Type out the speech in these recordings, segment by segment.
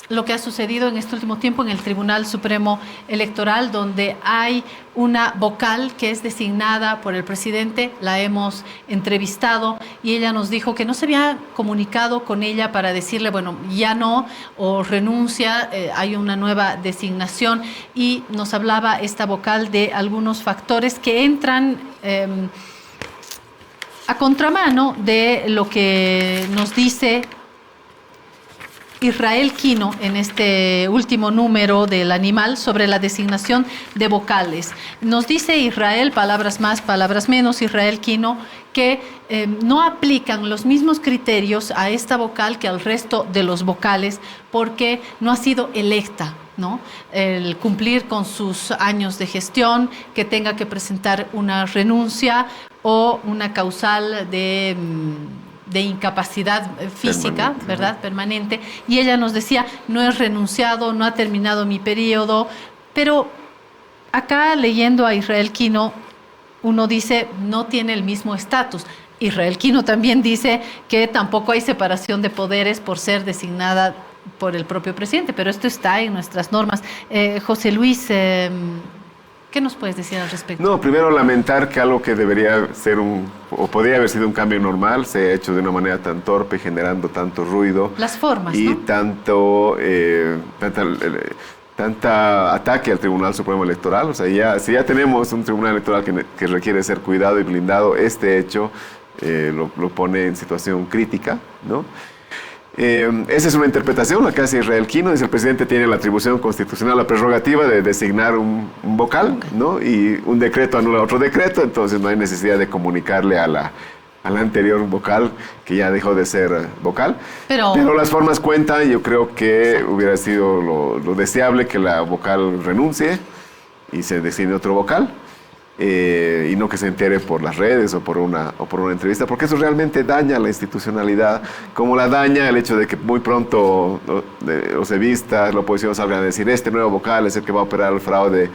lo que ha sucedido en este último tiempo en el Tribunal Supremo Electoral, donde hay una vocal que es designada por el presidente. La hemos entrevistado y ella nos dijo que no se había comunicado con ella para decirle, bueno, ya no, o renuncia, hay una nueva designación, y nos hablaba esta vocal de algunos factores que entran a contramano de lo que nos dice Israel Quino en este último número del Animal sobre la designación de vocales. Nos dice Israel, palabras más, palabras menos, Israel Quino, que no aplican los mismos criterios a esta vocal que al resto de los vocales porque no ha sido electa, ¿no? El cumplir con sus años de gestión, que tenga que presentar una renuncia o una causal de incapacidad física, permanente, ¿verdad? ¿No? Permanente. Y ella nos decía, no he renunciado, no ha terminado mi periodo, pero acá leyendo a Israel Quino, uno dice, no tiene el mismo estatus. Israel Quino también dice que tampoco hay separación de poderes por ser designada por el propio presidente, pero esto está en nuestras normas. José Luis, ¿qué nos puedes decir al respecto? No, primero lamentar que algo que debería ser o podría haber sido un cambio normal, se ha hecho de una manera tan torpe, generando tanto ruido. Las formas, y ¿no? tanta ataque al Tribunal Supremo Electoral. O sea, si ya tenemos un Tribunal Electoral que requiere ser cuidado y blindado, este hecho lo pone en situación crítica, ¿no? Esa es una interpretación, la que hace Israel Quino. Dice, el presidente tiene la atribución constitucional, la prerrogativa de designar un vocal, ¿no? Y un decreto anula otro decreto, entonces no hay necesidad de comunicarle a la anterior vocal, que ya dejó de ser vocal. Pero las formas cuentan. Yo creo que hubiera sido lo deseable que la vocal renuncie y se designe otro vocal. Y no que se entere por las redes o por una entrevista, porque eso realmente daña la institucionalidad, como la daña el hecho de que muy pronto los evistas, la oposición salgan a decir, este nuevo vocal es el que va a operar el fraude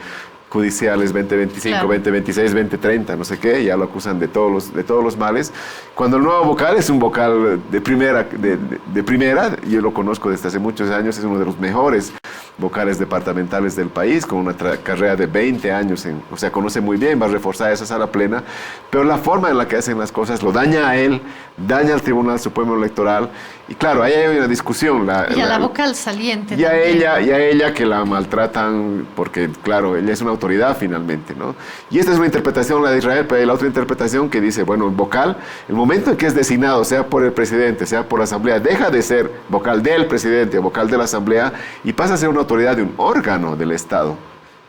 judiciales 2025, claro, 2026, 2030, no sé qué, ya lo acusan de todos los males, cuando el nuevo vocal es un vocal de primera, yo lo conozco desde hace muchos años, es uno de los mejores vocales departamentales del país, con una carrera de 20 años, o sea, conoce muy bien, va a reforzar esa sala plena, pero la forma en la que hacen las cosas lo daña a él, daña al Tribunal Supremo Electoral, y claro, ahí hay una discusión. Y a la vocal saliente. Y a ella que la maltratan, porque claro, ella es una autoridad finalmente, ¿no? Y esta es una interpretación, la de Israel, pero hay la otra interpretación que dice, bueno, el vocal, el momento en que es designado, sea por el presidente, sea por la asamblea, deja de ser vocal del presidente o vocal de la asamblea y pasa a ser una autoridad de un órgano del Estado.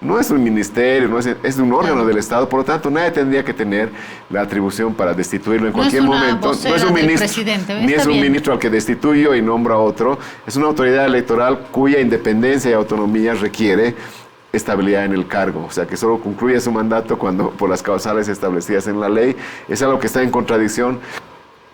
No es un ministerio, es un órgano del Estado, por lo tanto nadie tendría que tener la atribución para destituirlo en cualquier momento. No es un ministro, ni es un ministro al que destituyo y nombro a otro. Es una autoridad electoral cuya independencia y autonomía requiere estabilidad en el cargo, o sea que solo concluye su mandato cuando por las causales establecidas en la ley. Es algo que está en contradicción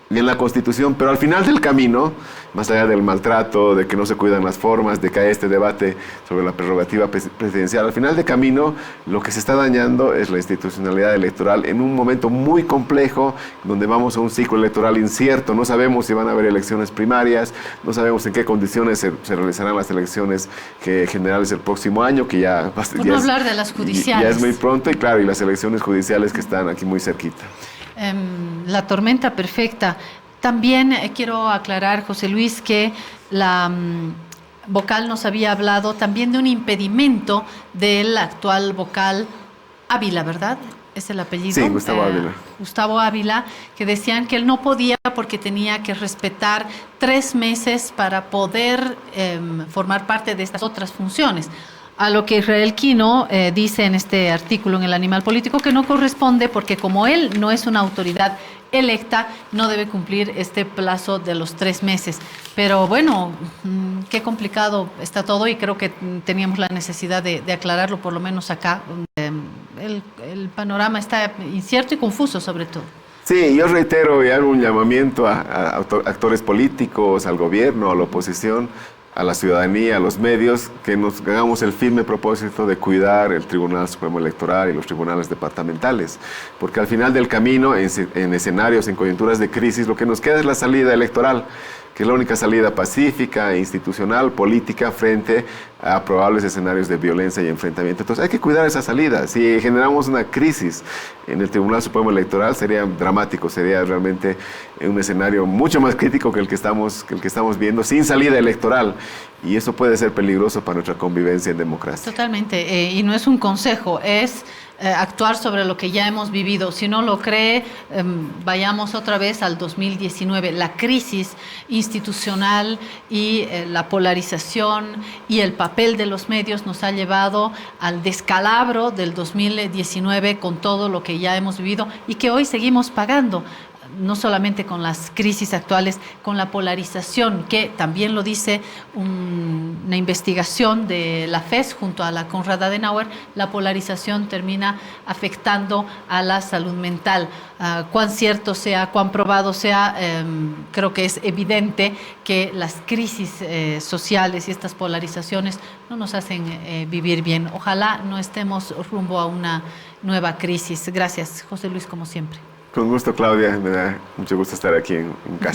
en la Constitución, pero al final del camino, más allá del maltrato, de que no se cuidan las formas, de que hay este debate sobre la prerrogativa presidencial, al final del camino lo que se está dañando es la institucionalidad electoral en un momento muy complejo, donde vamos a un ciclo electoral incierto, no sabemos si van a haber elecciones primarias, no sabemos en qué condiciones se realizarán las elecciones generales el próximo año, que ya... Por no hablar de las judiciales. Ya es muy pronto, y claro, y las elecciones judiciales que están aquí muy cerquita. La tormenta perfecta. También quiero aclarar, José Luis, que la vocal nos había hablado también de un impedimento del actual vocal Ávila, ¿verdad? Es el apellido. Sí, Gustavo Ávila. Gustavo Ávila, que decían que él no podía porque tenía que respetar 3 meses para poder formar parte de estas otras funciones. A lo que Israel Quino dice en este artículo en el Animal Político que no corresponde porque como él no es una autoridad electa, no debe cumplir este plazo de los 3 meses. Pero bueno, qué complicado está todo y creo que teníamos la necesidad de aclararlo, por lo menos acá. El panorama está incierto y confuso sobre todo. Sí, yo reitero y hago un llamamiento a actores políticos, al gobierno, a la oposición, a la ciudadanía, a los medios, que nos hagamos el firme propósito de cuidar el Tribunal Supremo Electoral y los tribunales departamentales, porque al final del camino, en escenarios, en coyunturas de crisis, lo que nos queda es la salida electoral, que que es la única salida pacífica, institucional, política frente a probables escenarios de violencia y enfrentamiento. Entonces hay que cuidar esa salida. Si generamos una crisis en el Tribunal Supremo Electoral sería dramático, sería realmente un escenario mucho más crítico que el que estamos viendo sin salida electoral. Y eso puede ser peligroso para nuestra convivencia en democracia. Totalmente, y no es un consejo, es actuar sobre lo que ya hemos vivido. Si no lo cree, vayamos otra vez al 2019. La crisis institucional y la polarización y el papel de los medios nos ha llevado al descalabro del 2019 con todo lo que ya hemos vivido y que hoy seguimos pagando. No solamente con las crisis actuales, con la polarización, que también lo dice una investigación de la FES junto a la Konrad Adenauer, la polarización termina afectando a la salud mental. Cuán cierto sea, cuán probado sea, creo que es evidente que las crisis sociales y estas polarizaciones no nos hacen vivir bien. Ojalá no estemos rumbo a una nueva crisis. Gracias, José Luis, como siempre. Con gusto, Claudia. Me da mucho gusto estar aquí en casa.